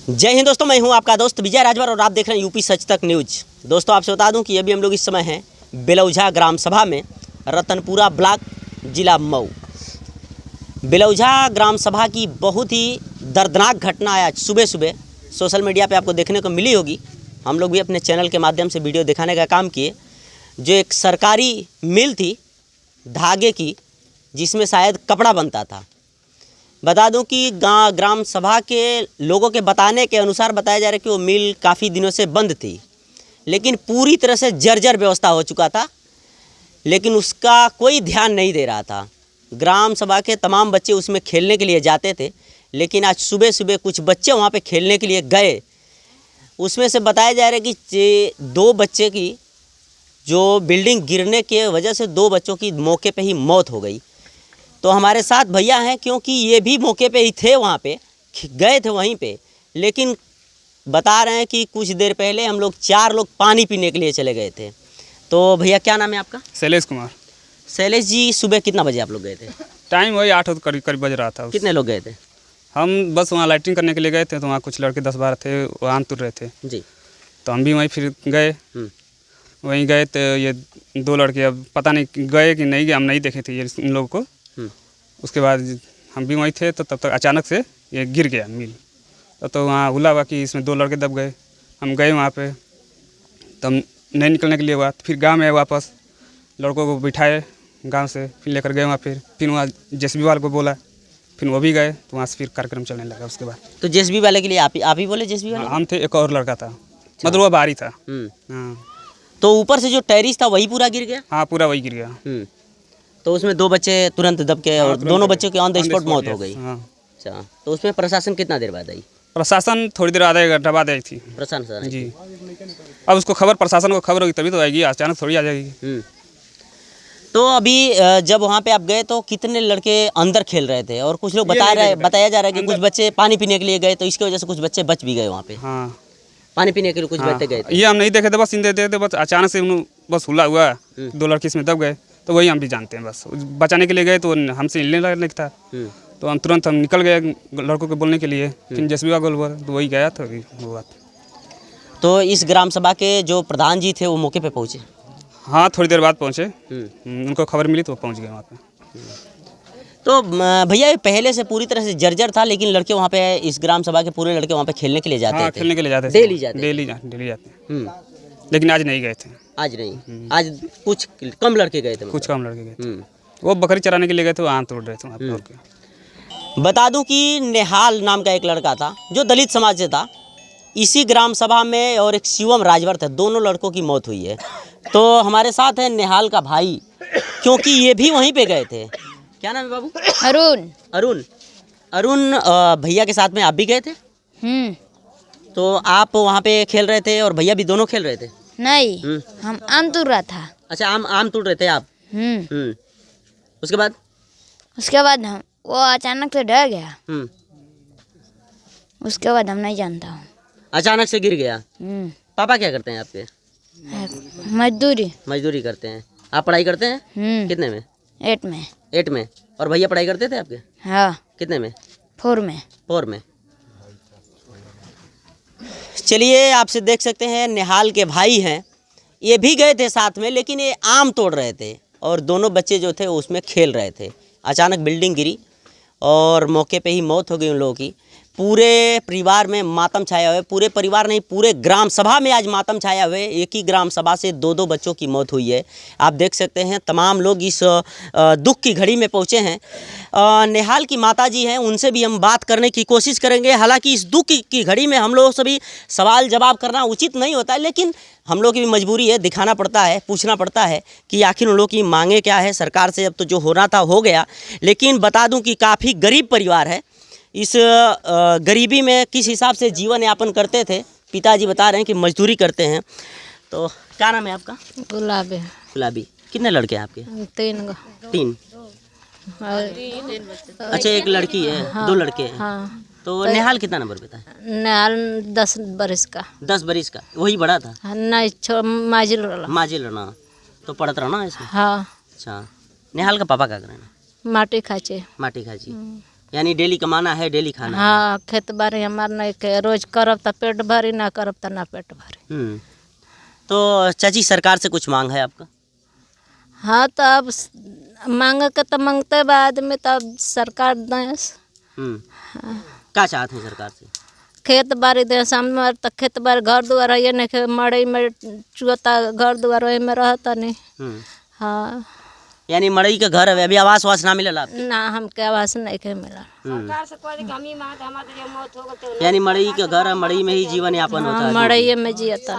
जय हिंद दोस्तों, मैं हूं आपका दोस्त विजय राजभर और आप देख रहे हैं यूपी सच तक न्यूज। दोस्तों आपसे बता दूं कि अभी हम लोग इस समय हैं बेलौझा ग्राम सभा में, रतनपुरा ब्लॉक, जिला मऊ। बेलौझा ग्राम सभा की बहुत ही दर्दनाक घटना आज सुबह सुबह सोशल मीडिया पे आपको देखने को मिली होगी। हम लोग भी अपने चैनल के माध्यम से वीडियो दिखाने का काम किए। जो एक सरकारी मिल थी धागे की, जिसमें शायद कपड़ा बनता था। बता दूं कि ग्राम सभा के लोगों के बताने के अनुसार बताया जा रहा है कि वो मिल काफ़ी दिनों से बंद थी, लेकिन पूरी तरह से जर्जर व्यवस्था हो चुका था, लेकिन उसका कोई ध्यान नहीं दे रहा था। ग्राम सभा के तमाम बच्चे उसमें खेलने के लिए जाते थे, लेकिन आज सुबह सुबह कुछ बच्चे वहाँ पे खेलने के लिए गए। उसमें से बताया जा रहा है कि 2 बच्चे की जो बिल्डिंग गिरने के वजह से 2 बच्चों की मौके पे ही मौत हो गई। तो हमारे साथ भैया हैं, क्योंकि ये भी मौके पे ही थे, वहाँ पे गए थे वहीं पे, लेकिन बता रहे हैं कि कुछ देर पहले हम लोग 4 लोग पानी पीने के लिए चले गए थे। तो भैया क्या नाम है आपका? शैलेश कुमार। शैलेश जी, सुबह कितना बजे आप लोग गए थे? टाइम वही 8 करीब बज रहा था। कितने लोग गए थे? हम बस वहाँ लाइटिंग करने के लिए गए थे, तो वहाँ कुछ लड़के 10-12 थे, वहाँ तुर रहे थे जी। तो हम भी वहीं फिर गए। वहीं गए तो ये 2 लड़के, अब पता नहीं गए कि नहीं गए, हम नहीं देखे थे ये इन लोगों को। उसके बाद हम भी वहीं थे, तो तब तक अचानक से ये गिर गया मिल। तो वहाँ हुआ हुआ कि इसमें 2 लड़के दब गए। हम गए वहाँ पे, तो हम नहीं निकलने के लिए हुआ, तो फिर गांव में वापस लड़कों को बिठाए, गांव से फिर लेकर गए वहाँ। फिर वहाँ जेसीबी वाले को बोला, फिर वो भी गए, तो वहाँ से फिर कार्यक्रम चलने लगा। उसके बाद तो जेसीबी वाले के लिए आप ही बोले? जेसीबी वाले हम थे, एक और लड़का था, मतलब वो बाहरी था। हाँ। तो ऊपर से जो टेरिस था वही पूरा गिर गया? हाँ, पूरा वही गिर गया। तो उसमें 2 बच्चे तुरंत दब के, और दोनों बच्चों की ऑन द स्पॉट मौत हो गई। हाँ। अच्छा, तो उसमें प्रशासन कितना देर बाद आई? प्रशासन थोड़ी देर, आधा घंटा बाद आई थी प्रशासन जी। अब उसको खबर, प्रशासन को खबर होगी तभी तो आएगी, अचानक थोड़ी आ जाएगी। तो अभी जब वहाँ पे आप गए तो कितने लड़के अंदर खेल रहे थे? और कुछ लोग बताया जा रहा है कि कुछ बच्चे पानी पीने के लिए गए, तो इसकी वजह से कुछ बच्चे बच भी गए वहाँ पे। हाँ, पानी पीने के लिए कुछ बच्चे गए थे। ये हम नहीं देखे थे, बस इन देते थे, बस अचानक से बस हुआ 2 लड़के इसमें दब गए, तो वही हम भी जानते हैं। बस बचाने के लिए गए तो हमसे हिलने लगा था, तो हम निकल गए लड़कों को बोलने के लिए। फिर जेसीबी वाला बोला, तो वही गया था वो बात। तो इस ग्राम सभा के जो प्रधान जी थे वो मौके पे पहुँचे? हाँ, थोड़ी देर बाद पहुँचे। उनको खबर मिली तो वो पहुँच गए वहाँ पे। तो भैया ये पहले से पूरी तरह से जर्जर था, लेकिन लड़के वहाँ पे, इस ग्राम सभा के पूरे लड़के वहाँ पे खेलने के लिए जाते थे? खेलने के लिए जाते थे, डेली जाते। लेकिन आज नहीं गए थे। आज नहीं, आज कुछ कम लड़के गए थे। कुछ कम लड़के गए थे, वो बकरी चराने के लिए गए थे, वहाँ तोड़ रहे थे वहाँ पे। बता दूं कि नेहाल नाम का एक लड़का था जो दलित समाज से था, इसी ग्राम सभा में, और एक शिवम राजभर था, दोनों लड़कों की मौत हुई है। तो हमारे साथ है नेहाल का भाई, क्योंकि ये भी वहीं पे गए थे। क्या नाम है बाबू? अरुण। भैया के साथ में आप भी गए थे? तो आप वहाँ पे खेल रहे थे और भैया भी दोनों खेल रहे थे? नहीं, हम आम तोड़ रहा था। अच्छा, आम तोड़ रहे थे आप? उसके बाद हम वो अचानक से डर गया। उसके बाद हम नहीं जानता हूँ, अचानक से गिर गया। पापा क्या करते हैं आपके? मजदूरी करते हैं। आप पढ़ाई करते हैं? कितने में? 8 में। और भैया पढ़ाई करते थे आपके? हाँ। कितने में? 4 में। 4 में। चलिए, आपसे देख सकते हैं नेहाल के भाई हैं, ये भी गए थे साथ में, लेकिन ये आम तोड़ रहे थे और दोनों बच्चे जो थे उसमें खेल रहे थे। अचानक बिल्डिंग गिरी और मौके पे ही मौत हो गई उन लोगों की। पूरे परिवार में मातम छाया हुआ है। पूरे परिवार नहीं, पूरे ग्राम सभा में आज मातम छाया हुआ है। एक ही ग्राम सभा से 2-2 बच्चों की मौत हुई है। आप देख सकते हैं तमाम लोग इस दुख की घड़ी में पहुंचे हैं। नेहाल की माताजी हैं, उनसे भी हम बात करने की कोशिश करेंगे। हालांकि इस दुख की घड़ी में हम लोग सभी सवाल जवाब करना उचित नहीं होता है, लेकिन हम लोग की भी मजबूरी है, दिखाना पड़ता है, पूछना पड़ता है कि आखिर उन लोग की मांगे क्या है सरकार से। अब तो जो होना था हो गया, लेकिन बता दूं कि काफ़ी गरीब परिवार है। इस गरीबी में किस हिसाब से जीवन यापन करते थे, पिताजी बता रहे हैं कि मजदूरी करते हैं। तो क्या नाम है आपका? गुलाबी। कितने लड़के हैं आपके? 3। अच्छा, एक लड़की है। हाँ, 2 लड़के हैं। हाँ। तो नेहाल कितना नंबर पे था? नेहाल 10 बरस का। 10 बरस का? वही बड़ा था? नहीं, माजिल रहा। तो पढ़त रहा ना इसमें? हाँ। अच्छा, नेहाल का पापा क्या कर रहे हैं? माटी खाची। यानी डेली कमाना है, डेली खाना है। हाँ खेत बाड़ी हमार नहीं के रोज करब तो पेट भरी, ना करब तो ना पेट भरी। तो चाची सरकार से कुछ मांग है आपका? हाँ तो अब मांग के तो मांगते बा आदमी, तो अब सरकार दें। क्या चाहते हैं सरकार से? खेत बाड़ी दे सामने तक, खेत बाड़ी घर दुआर ये नहीं के मड़ई में चुअता घर दुआर वही में रहता नहीं। हाँ यानी मड़ई के घर है, अभी आवास वास ना मिलल आपके? ना हमके आवास नहीं के मिला। यानी मड़ई के घर है, मड़ई में ही जीवन यापन होता है? मड़ई में जियता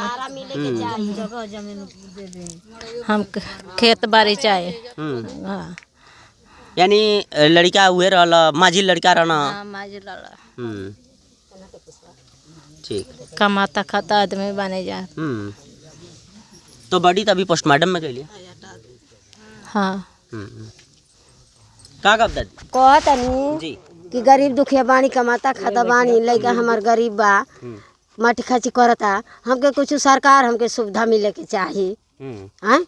हम खेत बाड़ी चाहे। हाँ यानी लड़का हुए रहला, माझी लड़का रहना। माझी लड़ा ठीक। कमाता खाता आदमी बने जा। तो बड़ी तभी पोस्टमार्टम में गई। हाँ का कब दादी कहतनी जी कि गरीब दुखिया बानी, कमाता खाता बानी, लइका हमार गरीब बा, माटी खाची करता, हमके कुछ सरकार हमके सुविधा मिले के चाहिए। हैं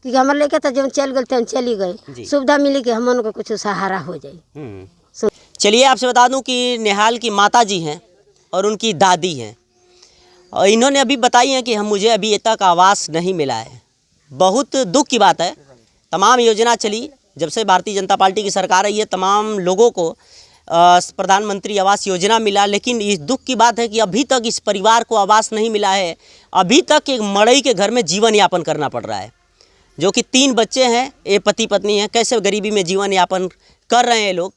कि हमार लइका तो जब चल गए तब चली गए, सुविधा मिली कि हम उनको कुछ सहारा हो जाए। चलिए आपसे बता दूं कि नेहाल की माता जी हैं और उनकी दादी हैं, और इन्होंने अभी बताई है कि मुझे अभी तक आवास नहीं मिला है। बहुत दुख की बात है। तमाम योजना चली, जब से भारतीय जनता पार्टी की सरकार आई है तमाम लोगों को प्रधानमंत्री आवास योजना मिला, लेकिन इस दुख की बात है कि अभी तक इस परिवार को आवास नहीं मिला है। अभी तक एक मड़ई के घर में जीवन यापन करना पड़ रहा है, जो कि 3 बच्चे हैं, ये पति पत्नी हैं। कैसे गरीबी में जीवन यापन कर रहे हैं लोग।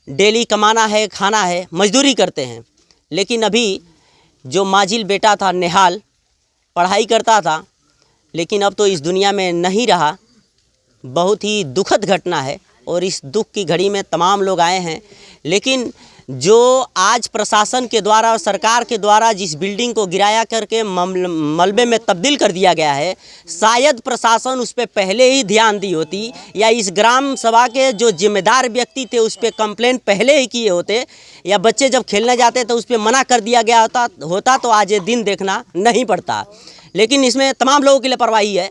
डेली कमाना है, खाना है, मजदूरी करते हैं। लेकिन अभी जो माजिल बेटा था नेहाल, पढ़ाई करता था, लेकिन अब तो इस दुनिया में नहीं रहा। बहुत ही दुखद घटना है और इस दुख की घड़ी में तमाम लोग आए हैं। लेकिन जो आज प्रशासन के द्वारा और सरकार के द्वारा जिस बिल्डिंग को गिराया करके मलबे में तब्दील कर दिया गया है, शायद प्रशासन उस पर पहले ही ध्यान दी होती, या इस ग्राम सभा के जो जिम्मेदार व्यक्ति थे उस पर कंप्लेंट पहले ही किए होते, या बच्चे जब खेलने जाते तो उस पर मना कर दिया गया होता तो आज ये दिन देखना नहीं पड़ता। लेकिन इसमें तमाम लोगों की लापरवाही है।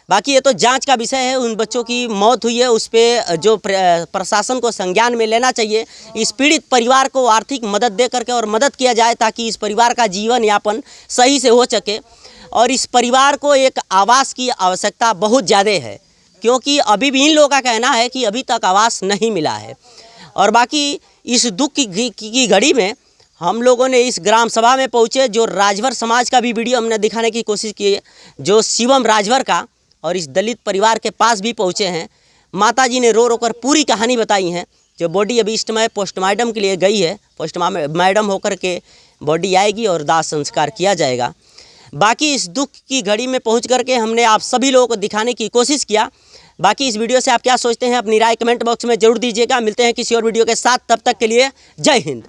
बाकी ये तो जांच का विषय है। उन बच्चों की मौत हुई है, उस पर जो प्रशासन को संज्ञान में लेना चाहिए। इस पीड़ित परिवार को आर्थिक मदद दे करके और मदद किया जाए ताकि इस परिवार का जीवन यापन सही से हो सके। और इस परिवार को एक आवास की आवश्यकता बहुत ज़्यादा है, क्योंकि अभी भी इन लोगों का कहना है कि अभी तक आवास नहीं मिला है। और बाकी इस दुख की घड़ी में हम लोगों ने इस ग्राम सभा में पहुँचे, जो राजभर समाज का भी वीडियो हमने दिखाने की कोशिश की है, जो शिवम राजभर का, और इस दलित परिवार के पास भी पहुँचे हैं। माताजी ने रो रो कर पूरी कहानी बताई है। जो बॉडी अभी इस समय पोस्टमार्टम के लिए गई है, पोस्टमार्टम होकर के बॉडी आएगी और दाह संस्कार किया जाएगा। बाकी इस दुख की घड़ी में पहुंच करके हमने आप सभी लोगों को दिखाने की कोशिश किया। बाकी इस वीडियो से आप क्या सोचते हैं अपनी राय कमेंट बॉक्स में ज़रूर दीजिएगा। मिलते हैं किसी और वीडियो के साथ, तब तक के लिए जय हिंद।